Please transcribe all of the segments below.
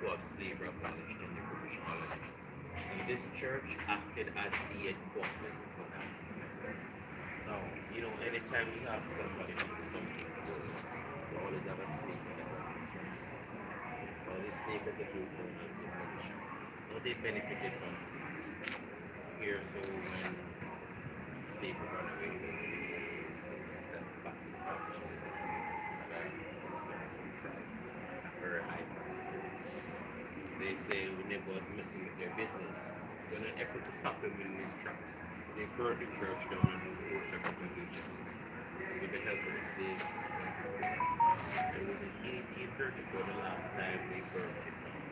who have slavery abolished in the British colony. And this church acted as the headquarters for that. Now, anytime you have somebody do something good, you always have a snake in the ground. Well, this snake is a group of militia. Now, they benefited from slavery. Here, so when slavery run away, they step back to culture. Right? It's very price, very high price. They say we never was messing with their business. So in an effort to stop them in these tracks, they burned the church down and forced a congregation. With the help of the slaves, it was in 1834 the last time they burned it down.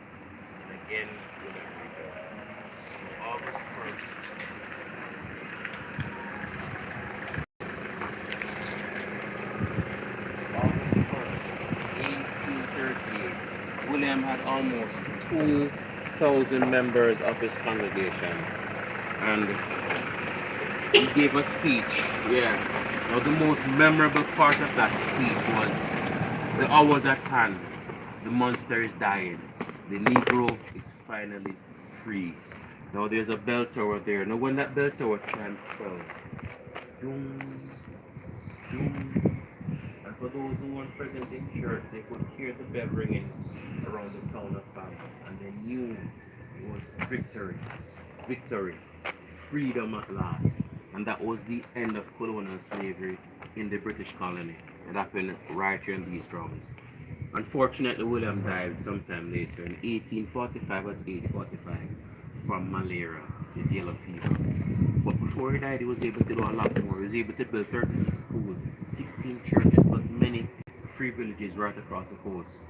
And again, when I rebuilt. August 1st, August 1st, 1838, William had almost 2,000 members of his congregation, and he gave a speech. Yeah. Now the most memorable part of that speech was the hours at hand. The monster is dying. The Negro is finally free. Now there's a bell tower there. Now when that bell tower chant fell, doom, doom. And for those who weren't present in church, they could hear the bell ringing around the town of Falmouth, and they knew it was victory, victory, freedom at last. And that was the end of colonial slavery in the British colony. It happened right here in these grounds. Unfortunately, William died sometime later in 1845 at age 45 from malaria, the yellow fever. But before he died, he was able to do a lot more. He was able to build 36 schools, 16 churches, plus many free villages right across the coast.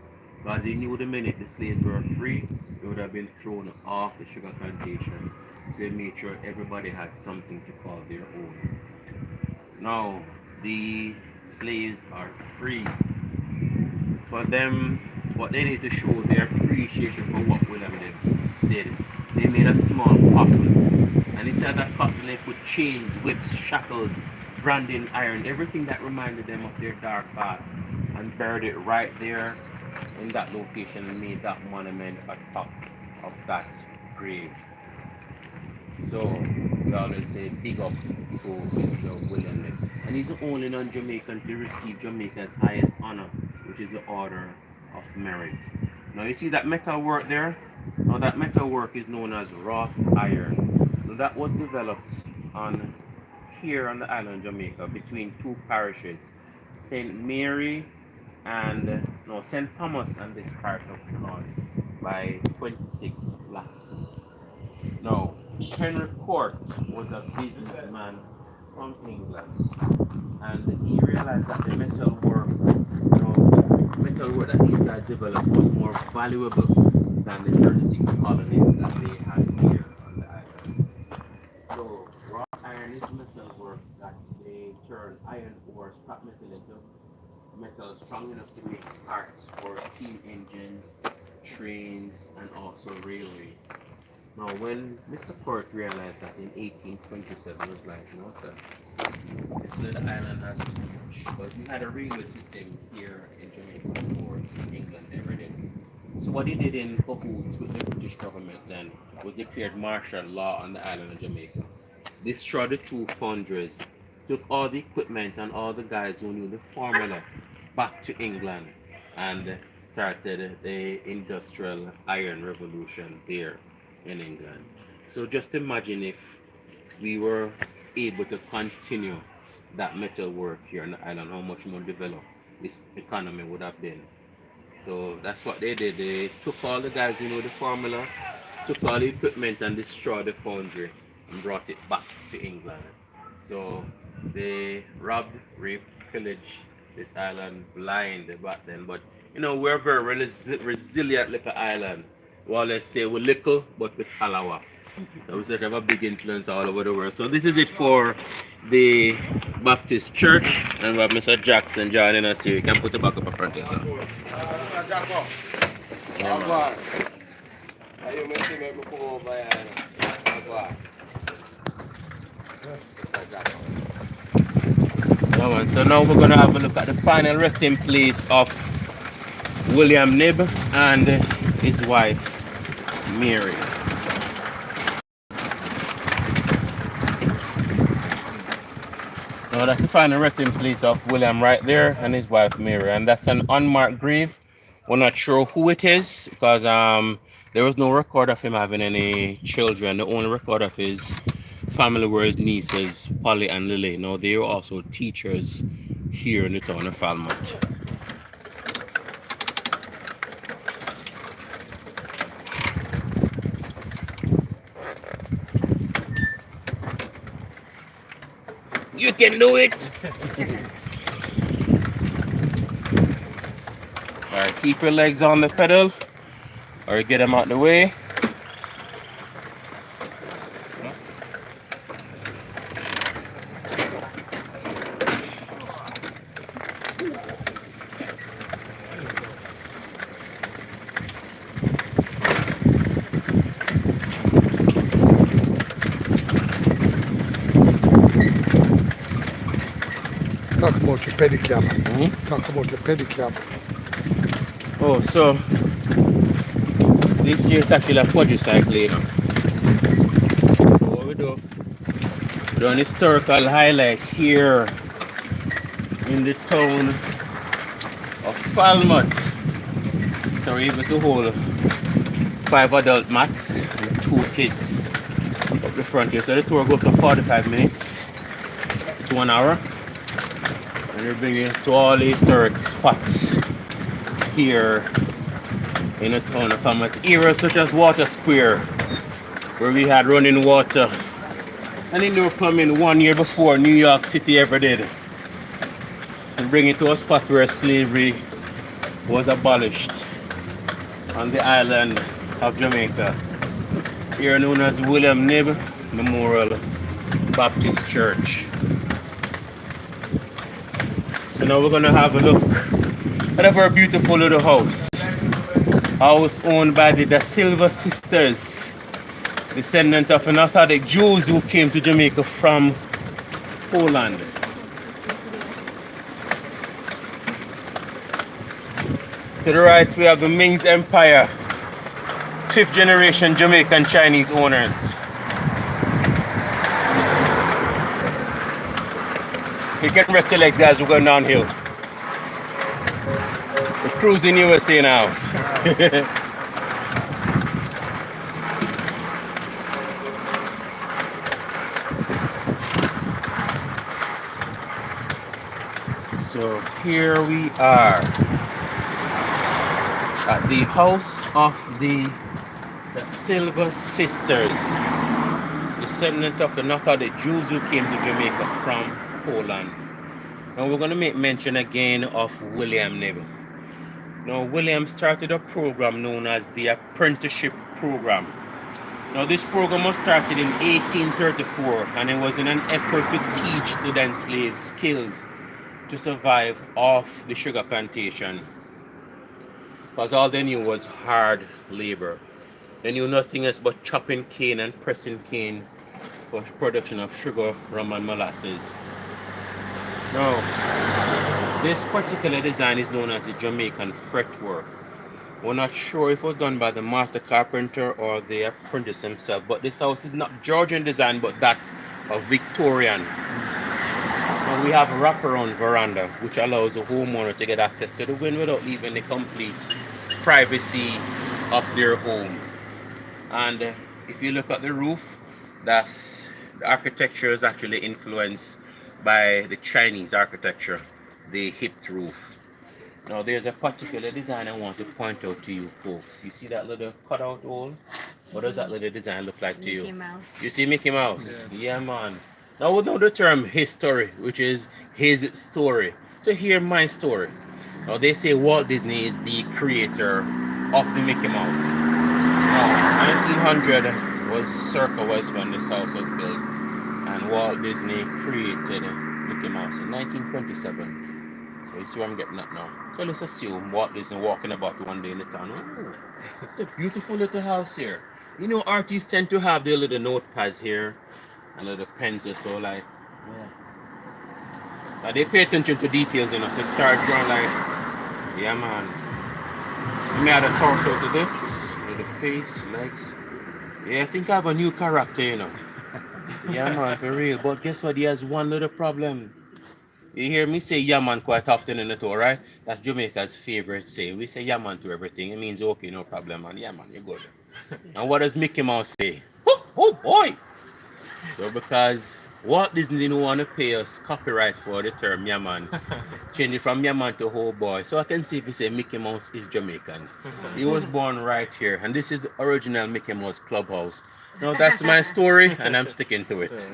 Because he knew the minute the slaves were free, they would have been thrown off the sugar plantation. So he made sure everybody had something to call their own. Now, the slaves are free. For them, what they need to show their appreciation for what William did. They made a small coffin, and inside that coffin they put chains, whips, shackles, branding iron, everything that reminded them of their dark past, and buried it right there in that location and made that monument atop of that grave. So we always say big up to Mr. William Nip. And he's the only non-Jamaican to receive Jamaica's highest honor, which is the Order of Merit. Now you see that metal work there? Now that metal work is known as wrought iron. Now that was developed here on the island of Jamaica between two parishes, St. Mary and St. Thomas and this parish of Trinidad, by 26 blacksmiths. Now, Henry Court was a businessman from England, and he realized that the metal work that these guys developed was more valuable than the 36 colonies that they had here on the island. So, wrought iron is metal work that they turn iron ore, scrap metal into metal strong enough to make parts for steam engines, trains, and also railway. Now, when Mr. Court realized that in 1827, he was like, no, sir, this little island has to change. But we had a railway system here in Jamaica before England ever did. So what he did in cahoots with the British government then was declared martial law on the island of Jamaica. Destroyed the two foundries, took all the equipment and all the guys who knew the formula back to England, and started the industrial iron revolution there in England. So just imagine if we were able to continue that metal work here on the island, how much more developed this economy would have been. So that's what they did. They took all the guys who know the formula, took all the equipment and destroyed the foundry and brought it back to England. So they robbed, raped, pillaged this island blind back then. But we're a very resilient little island. Well, let's say we're little, but with halawa. So we have a big influence all over the world. So this is it for the Baptist Church, and we have Mr. Jackson joining us here. You can put it back up in front of yourself. So now we're going to have a look at the final resting place of William Nib, and his wife, Mary. Now that's the final resting place of William right there and his wife Mary, and that's an unmarked grave. We're not sure who it is because there was no record of him having any children. The only record of his family were his nieces Polly and Lily. Now they were also teachers here in the town of Falmouth. You can do it. Alright, keep your legs on the pedal or get them out the way. Talk about your pedicab. Talk about your pedicab. Oh, so this here is actually a quadricycle, you know. So what we do, we do an historical highlight here in the town of Falmouth. So we're able to hold 5 adult mats and 2 kids up the front here. So the tour goes for 45 minutes to 1 hour. And we're bringing you to all the historic spots here in the town of Falmouth. Areas such as Water Square, where we had running water and indoor plumbing 1 year before New York City ever did. And bring it to a spot where slavery was abolished on the island of Jamaica. Here known as William Nib Memorial Baptist Church. So now we're gonna have a look at a very beautiful little house. House owned by the Da Silva sisters, descendant of an Orthodox Jews who came to Jamaica from Poland. To the right we have the Ming's Empire, 5th generation Jamaican Chinese owners. You can rest your legs, guys, we're going downhill. We're cruising USA now. So here we are at the house of the Silva sisters, descendant of the Orthodox Jews who came to Jamaica from Poland. Now we're going to make mention again of William Nib. Now William started a program known as the apprenticeship program. Now this program was started in 1834 and it was in an effort to teach the then slaves skills to survive off the sugar plantation. Because all they knew was hard labor. They knew nothing else but chopping cane and pressing cane for production of sugar, rum and molasses. Now, this particular design is known as the Jamaican fretwork. We're not sure if it was done by the master carpenter or the apprentice himself, but this house is not Georgian design, but that of Victorian. Now we have a wraparound veranda, which allows the homeowner to get access to the wind without leaving the complete privacy of their home. And if you look at the roof, the architecture is actually influenced by the Chinese architecture, the hipped roof. Now there's a particular design I want to point out to you folks. You see that little cutout hole? What does that little design look like to you? Mickey Mouse. You see Mickey Mouse? Yeah, man. Now we know the term history, which is his story. So hear my story. Now they say Walt Disney is the creator of the Mickey Mouse. Now 1900 was when this house was built, and Walt Disney created Mickey Mouse in 1927. So you see what I'm getting at now. So let's assume Walt Disney walking about one day in the town. Oh, what a beautiful little house here. You know, artists tend to have their little notepads here and little pencils, so like, yeah. They pay attention to details, you know, so start drawing like, yeah man. Let me add a torso to this. With the face, legs. Yeah, I think I have a new character, you know. Yeah, man, for real. But guess what? He has one little problem. You hear me say yeah man quite often in the tour, right? That's Jamaica's favorite saying. We say yeah man to everything. It means okay, no problem, man. Yeah man, you're good. And what does Mickey Mouse say? Oh, oh boy! So because Walt Disney didn't want to pay us copyright for the term yeah man, change it from yeah man to oh boy. So I can see if you say Mickey Mouse is Jamaican. He was born right here, and this is the original Mickey Mouse Clubhouse. Now that's my story, and I'm sticking to it.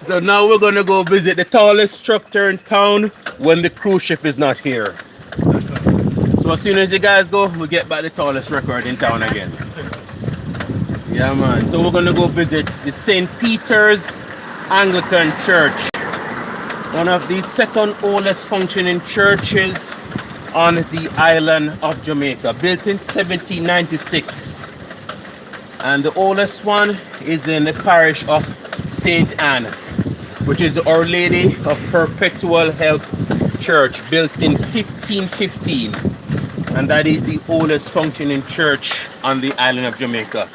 So now we're gonna go visit the tallest structure in town when the cruise ship is not here. So as soon as you guys go, we'll get back the tallest record in town again. Yeah man, so we're gonna go visit the St. Peter's Anglican Church. One of the second oldest functioning churches on the island of Jamaica, built in 1796. And the oldest one is in the parish of St. Anne, which is Our Lady of Perpetual Help Church, built in 1515. And that is the oldest functioning church on the island of Jamaica.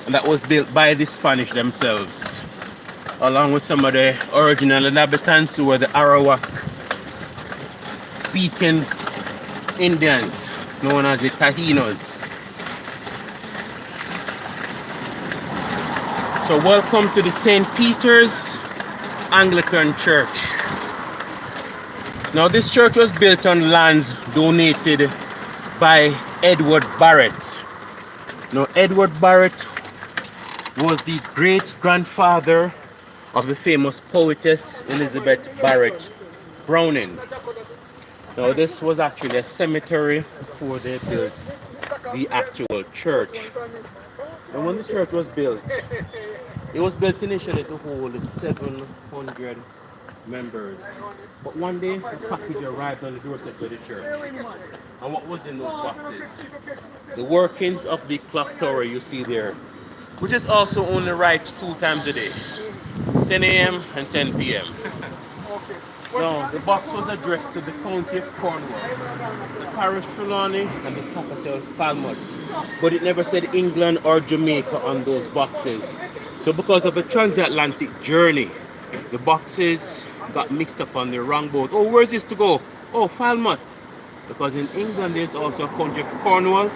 And that was built by the Spanish themselves, along with some of the original inhabitants who were the Arawak speaking Indians, known as the Tahinos. So welcome to the St. Peter's Anglican Church. Now this church was built on lands donated by Edward Barrett. Now Edward Barrett was the great-grandfather of the famous poetess Elizabeth Barrett Browning. Now this was actually a cemetery before they built the actual church. And when the church was built, it was built initially to hold 700 members. But one day, a package arrived on the doorstep of the church. And what was in those boxes? The workings of the clock tower you see there, which is also only right 2 times a day, 10 a.m. and 10 p.m. Now, the box was addressed to the county of Cornwall, the parish Trelawney, and the capital Falmouth. But it never said England or Jamaica on those boxes. So because of a transatlantic journey, the boxes got mixed up on the wrong boat. Oh, where's this to go? Oh, Falmouth. Because in England there's also a county of Cornwall,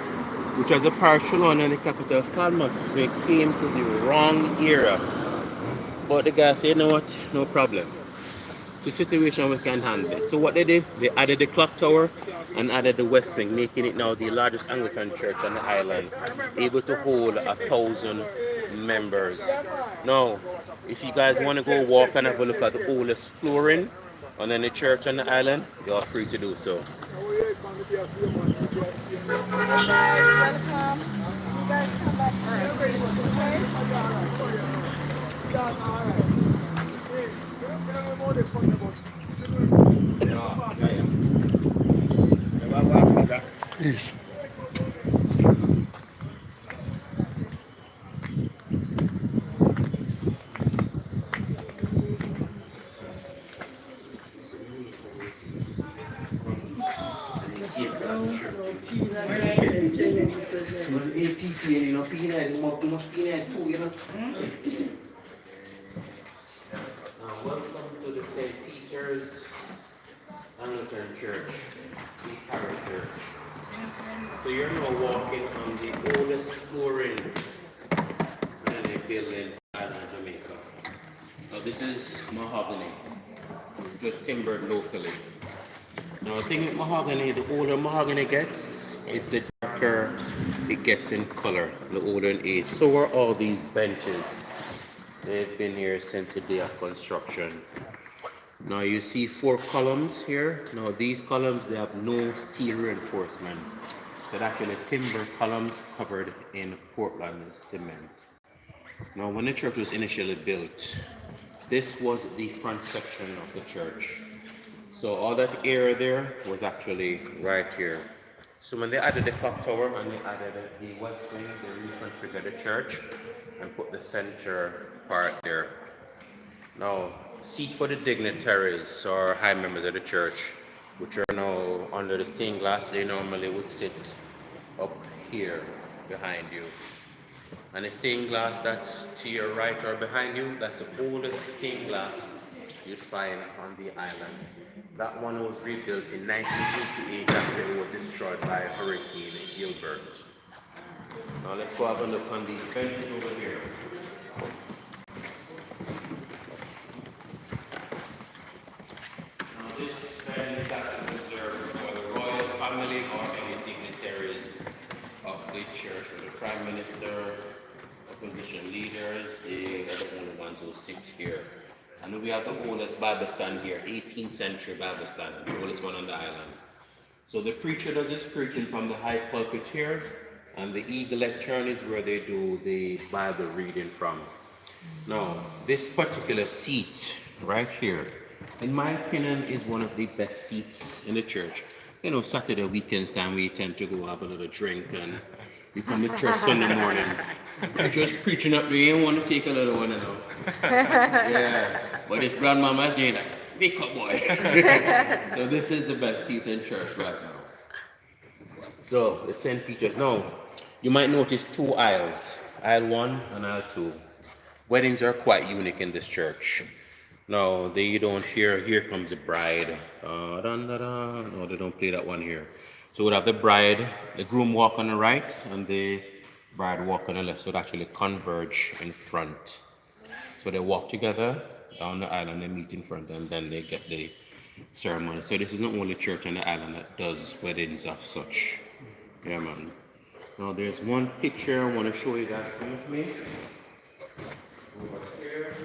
which has a parish Trelawney and the capital Falmouth. So it came to the wrong era. But the guy said, you know what, no problem. It's a situation we can handle it. So what they did, they added the clock tower and added the west wing, making it now the largest Anglican church on the island, able to hold 1,000 members. Now, if you guys want to go walk and have a look at the oldest flooring on any church on the island, you are free to do so. Yes. Welcome to the St. Peter's Anglican Church, the parish church. So you're now walking on the oldest flooring in a building in island of Jamaica. Now this is mahogany, just timbered locally. Now the thing with mahogany, the older mahogany gets, it's the darker it gets in color, the older in age. So are all these benches. They've been here since the day of construction. Now you see 4 columns here. Now these columns, they have no steel reinforcement. So they're actually timber columns covered in Portland cement. Now when the church was initially built, this was the front section of the church. So all that area there was actually right here. So when they added the clock tower and they added the west wing, they reconfigured the church and put the center part there. Now, seat for the dignitaries or high members of the church, which are now under the stained glass, they normally would sit up here behind you. And the stained glass that's to your right or behind you, that's the oldest stained glass you'd find on the island. That one was rebuilt in 1988 after it was destroyed by Hurricane Gilbert. Now let's go have a look on these benches over here. Now this bench is actually reserved for the royal family or any dignitaries of the church, or the prime minister, opposition leaders. They are the only ones who sit here. And we have the oldest Bible stand here, 18th century Bible stand, the oldest one on the island. So the preacher does his preaching from the high pulpit here, and the eagle lectern is where they do the Bible reading from. Now, this particular seat right here, in my opinion, is one of the best seats in the church. You know, Saturday weekends time we tend to go have a little drink and we come to church Sunday morning. You're just preaching up there, you want to take a little one now. Yeah. But if grandmama's saying that, wake up boy. So this is the best seat in church right now. So the St. Peter's. Now, you might notice two aisles, aisle 1 and aisle 2. Weddings are quite unique in this church. No, they don't hear, here comes the bride. No, they don't play that one here. So we'll have the bride, the groom walk on the right, and the bride walk on the left. So they actually converge in front. So they walk together down the island, they meet in front, and then they get the ceremony. So this is the only church on the island that does weddings of such. Yeah, man. Now there's one picture I want to show you guys. Come with me. Over here.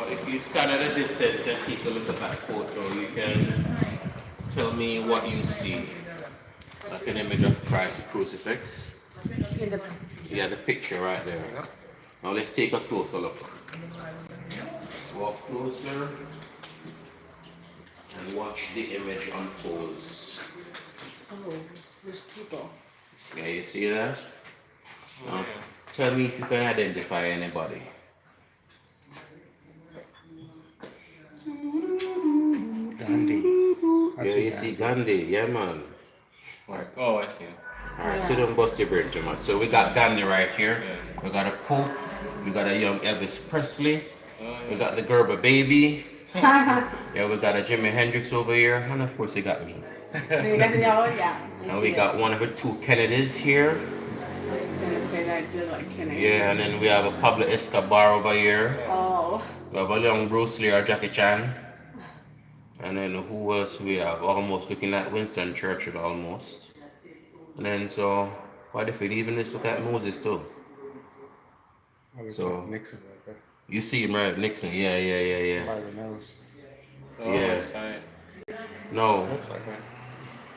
If you stand at a distance and take a look at that photo, you can tell me what you see. Like an image of Christ crucifix. Yeah, the picture right there. Now let's take a closer look. Walk closer and watch the image unfolds. Oh, there's people. Yeah, you see that? Now, tell me if you can identify anybody. Gandhi. Yeah, you see Gandhi, yeah man. Right. Oh, I see. Alright, so don't bust your brain too much. So we got Gandhi right here. Yeah. We got a Pope. We got a young Elvis Presley. Yeah. We got the Gerber baby. Yeah, we got a Jimi Hendrix over here. And of course, we got me. And we got one of the two Kennedys here. I was gonna say that I did like Kennedy. Yeah, and then we have a Pablo Escobar over here. Oh. We have a young Bruce Lee or Jackie Chan. And then who else we have? Almost looking at Winston Churchill almost. And then so, what if it even just look at Moses too? So, Nixon right there. You see him right, Nixon, yeah. By the nose. Oh, Yeah. side. No, Looks like that.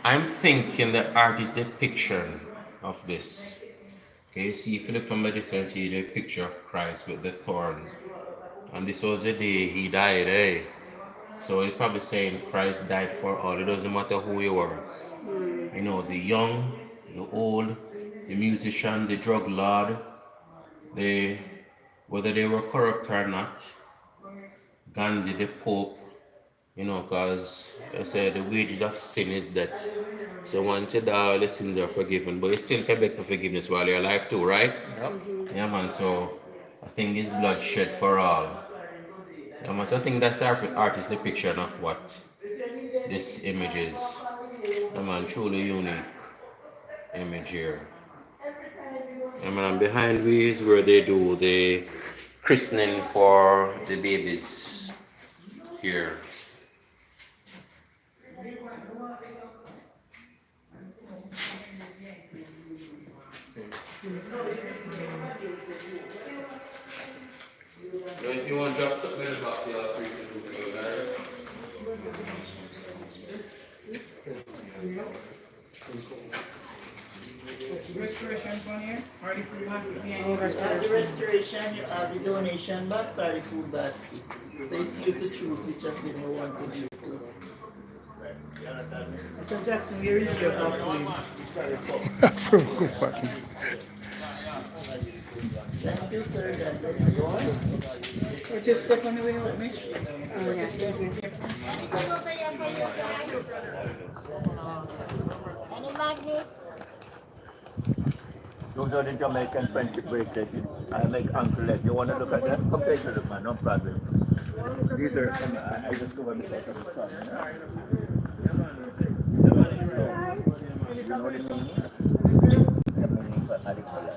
I'm thinking the artist's depiction of this. Okay, see if you look from the distance, see the picture of Christ with the thorns. And this was the day he died, eh? So he's probably saying Christ died for all. It doesn't matter who you were. You know, the young, the old, the musician, the drug lord, whether they were corrupt or not, Gandhi, the Pope, you know, because they say the wages of sin is death. So once you die, all the sins are forgiven, but you still can beg for forgiveness while you're alive too, right? Yep. Yeah, man, so I think it's blood shed for all. Yeah, man, so I think that's the artist's depiction of what this image is. Yeah, man, truly unique image here. Yeah, man, and behind me is where they do the christening for the babies here. So if you want to drop something in the box, you'll free to do for you guys. Restoration fund here, or the food basket behind Oh, you? restoration. The restoration, you have the donation box or the food basket. So it's you to choose which of them you want to give to. Right, you understand me? Mr. Jackson, where is your coffee? Thank you, sir. God bless you. Or just step on the way with me. Oh, yeah. Any magnets? Those are the Jamaican friendship bracelets. I make Uncle Leg. You want to look at them? Come take a look, man. No problem. These are, I just go and take a look. You know the meaning? The meaning for Alicola.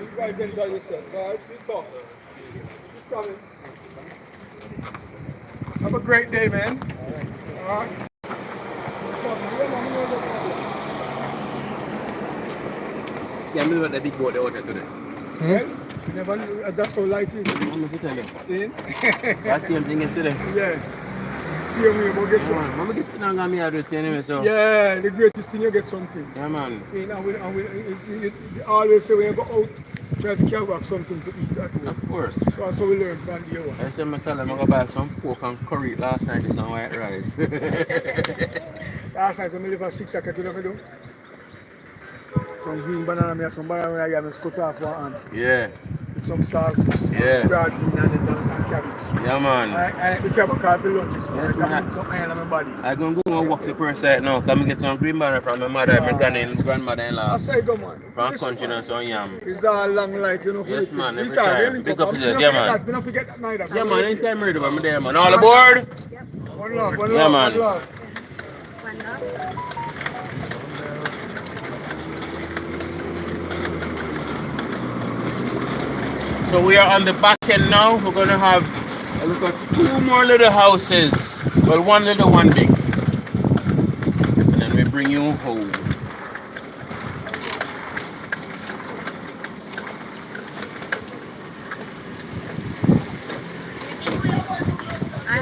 You guys enjoy yourself, guys. You talk. It's coming. Have a great day, man. All right. Yeah, I'm at the big boat out there today. You never, that's how life is. I'm going to tell you. See? That's the same thing yesterday. Yeah. See you, but guess what? I'm going to get sitting down and me out with you anyway, so. Yeah, the greatest thing you get something. Yeah, man. See, now we always say when you go out, try to carry back something to eat at home. Of course. So that's how we learn from the other one. I said, I tell him I'm going to buy some pork and curry last night with some white rice. Last night when we leave at 6 o'clock, you know what I do? Some green banana, me have some banana I have cut off one hand. Yeah. With some salt, Yeah. broad bean and cabbage. Yeah, man. I we carry back for lunch, so Yes, I man. can eat some iron on my body. I'm going to go and walk the first side now. Come and get some green banana from my mother and my grandmother-in-law. I say go, man. From This country one, and some yam. it's all long life, you know. for Yes, the man, kids. every This are time. really Big come. up Me yourself. not Yeah, forget man. that, me not forget that neither. Yeah, man. Anytime ready, I'm there, man. All aboard? One love, one Yeah, love, man. one love. So we are on the back end now. We're going to have a look at two more little houses. Well, one little, one big. And then we bring you home. I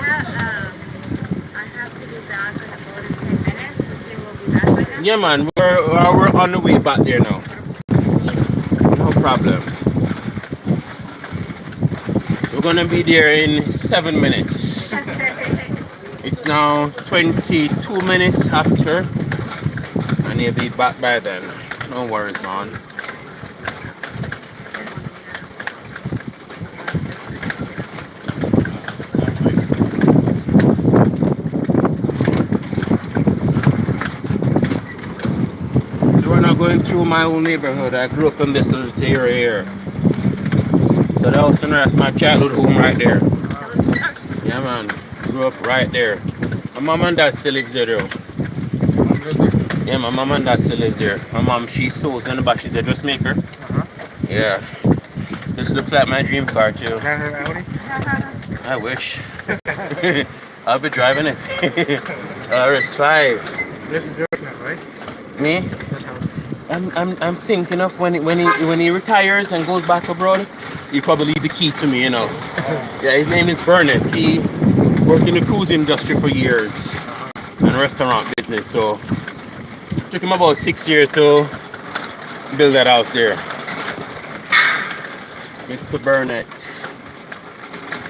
have to be back in about 10 minutes. Okay, we'll be back by then. Yeah, man. We're on the way back there now. No problem. We're going to be there in 7 minutes. It's now 22 minutes after. And you'll be back by then. No worries, man. We're not going through my own neighborhood. I grew up in this little area here. So that was that's my childhood home right there. Yeah, man. Grew up right there. My mom and dad still lives there though. Yeah, my mom and dad still lives there. My mom, she sews in the back. She's a dressmaker. Yeah. This looks like my dream car too. I wish. I'll be driving it. RS5. This is yours now, right? Me? I'm thinking of when he retires and goes back abroad, he probably leave the key to me, you know. Yeah, his name is Bernard. He worked in the cruise industry for years and restaurant business. So it took him about 6 years to build that house there. Mr. Burnett.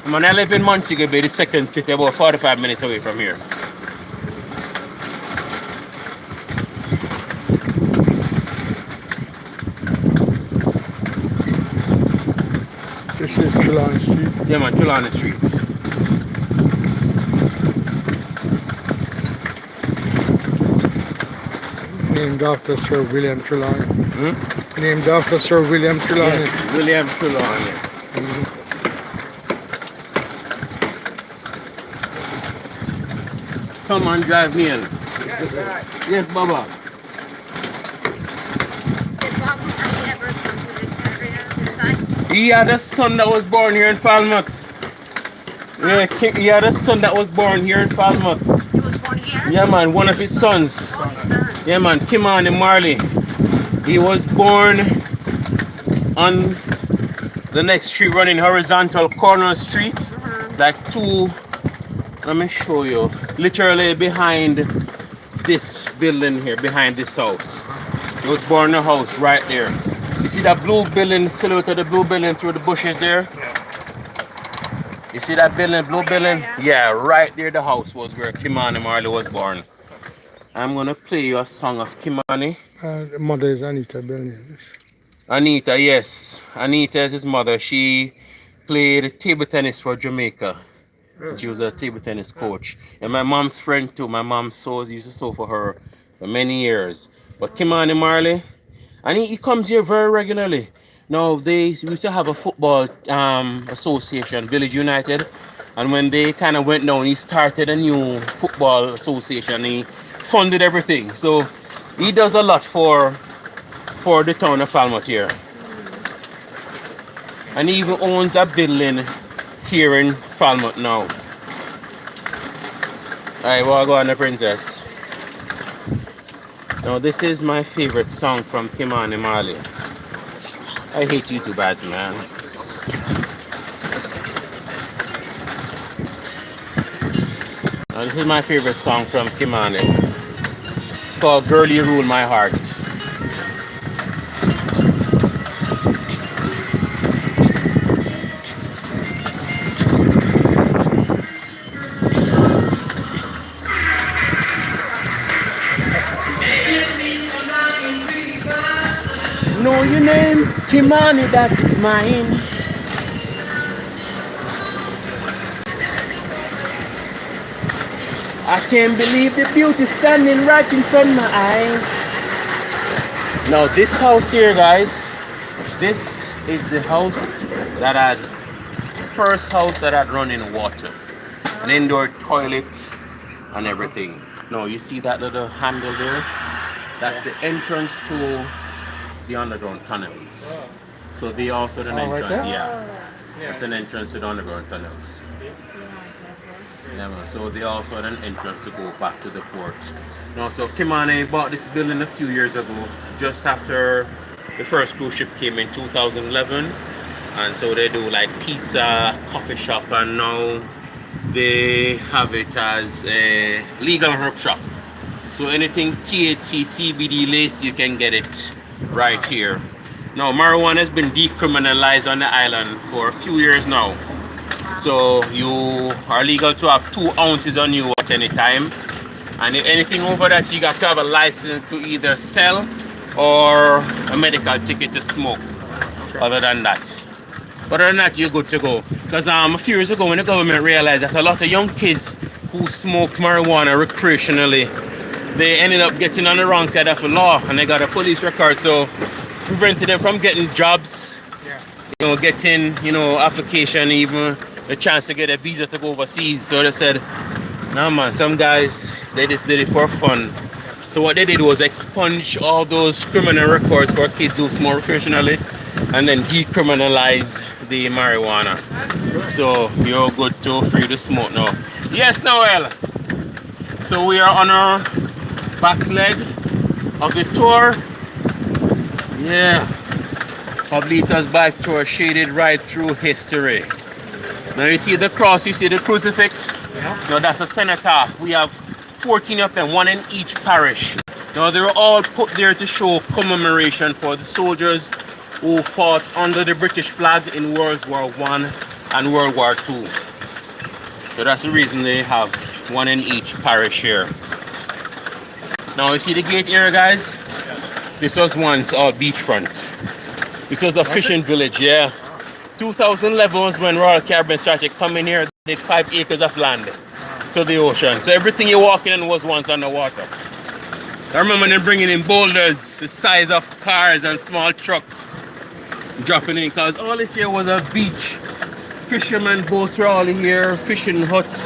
Man, I live in Montego Bay, the second city, about 45 minutes away from here. This is Trelawney Street. Yeah, man, Trelawney Street. Named after Sir William Trelawney. Named after Sir William Trelawney. Yes, William Trelawney. Someone drive me in. Yes, Baba. Did Bob have ever come to this area this side? He had a son that was born here in Falmouth. Yeah, he had a son that was born here in Falmouth. He was born here? Yeah, man, one of his sons. Oh, his son. Yeah, man, Kimon and Marley. He was born on the next street running horizontal corner street. Like two, let me show you. Literally behind this building here, behind this house. He was born in a house right there. You see that blue building, silhouette of the blue building through the bushes there? You see that building, blue building? yeah. Yeah, right there the house was where Kimani Marley was born. I'm gonna play you a song of Kimani. The mother is Anita Belnier. Anita, yes. Anita is his mother. She played table tennis for Jamaica. She was a table tennis coach. And my mom's friend too. My mom used to sew for her for many years. But Kimani Marley, and he comes here very regularly. Now they used to have a football association, Village United, and when they kind of went down, he started a new football association. He funded everything, so he does a lot for the town of Falmouth here, and he even owns a building here in Falmouth now. Alright, well, go on, the princess. Now this is my favorite song from Kimani Marley. I hate YouTube ads, man. Now this is my favorite song from Kimani. It's called Girl You Rule My Heart. Know your name, Kimani, that is mine. I can't believe the beauty standing right in front of my eyes. Now this house here, guys, this is the house that had, first house that had running water, an indoor toilet and everything. Now you see that little handle there? That's the entrance to the underground tunnels. So they also had an entrance, right there? yeah. It's an entrance to the underground tunnels. Yeah, man. So they also had an entrance to go back to the port. Now, so Kimani bought this building a few years ago, just after the first cruise ship came in 2011. And so they do like pizza, coffee shop, and now they have it as a legal herb shop. So anything THC, CBD laced, you can get it right here. Now marijuana has been decriminalized on the island for a few years now. So you are legal to have 2 ounces on you at any time. And if anything over that, you got to have a license to either sell or a medical ticket to smoke. Other than that. Other than that, you're good to go. Because a few years ago when the government realized that a lot of young kids who smoke marijuana recreationally, they ended up getting on the wrong side of the law and they got a police record, so prevented them from getting jobs, you know, getting, you know, application, even the chance to get a visa to go overseas. So they said, nah man, some guys, they just did it for fun. So what they did was expunge all those criminal records for kids who smoke recreationally and then decriminalize the marijuana. So you're good to free to smoke now. Yes, Noel. So we are on our back leg of the tour. Yeah, Pablito's bike tour shaded right through history. Now you see the cross, you see the crucifix. Now that's a cenotaph. We have 14 of them, 1 in each parish. Now they were all put there to show commemoration for the soldiers who fought under the British flag in World War I and World War II. So that's the reason they have 1 in each parish here. Now you see the gate here, guys? This was once all beachfront. This was a fishing village, yeah. 2011 was when Royal Caribbean started coming here. They did 5 acres of land to the ocean. So everything you're walking in was once underwater. I remember them bringing in boulders the size of cars and small trucks, dropping in, because all this here was a beach. Fishermen boats were all here, fishing huts,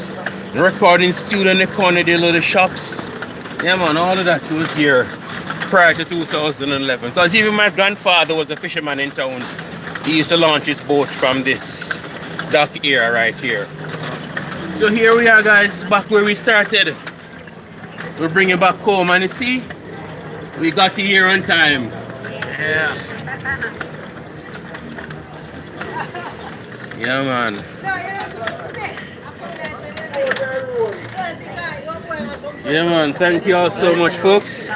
recording studio in the corner, the little shops. Yeah man, all of that was here prior to 2011. Because even my grandfather was a fisherman in town. He used to launch his boat from this dock area right here. So here we are, guys, back where we started. We're bringing back home, and you see, we got here on time. Yeah. Yeah, man. Yeah, man. Thank you all so much, folks.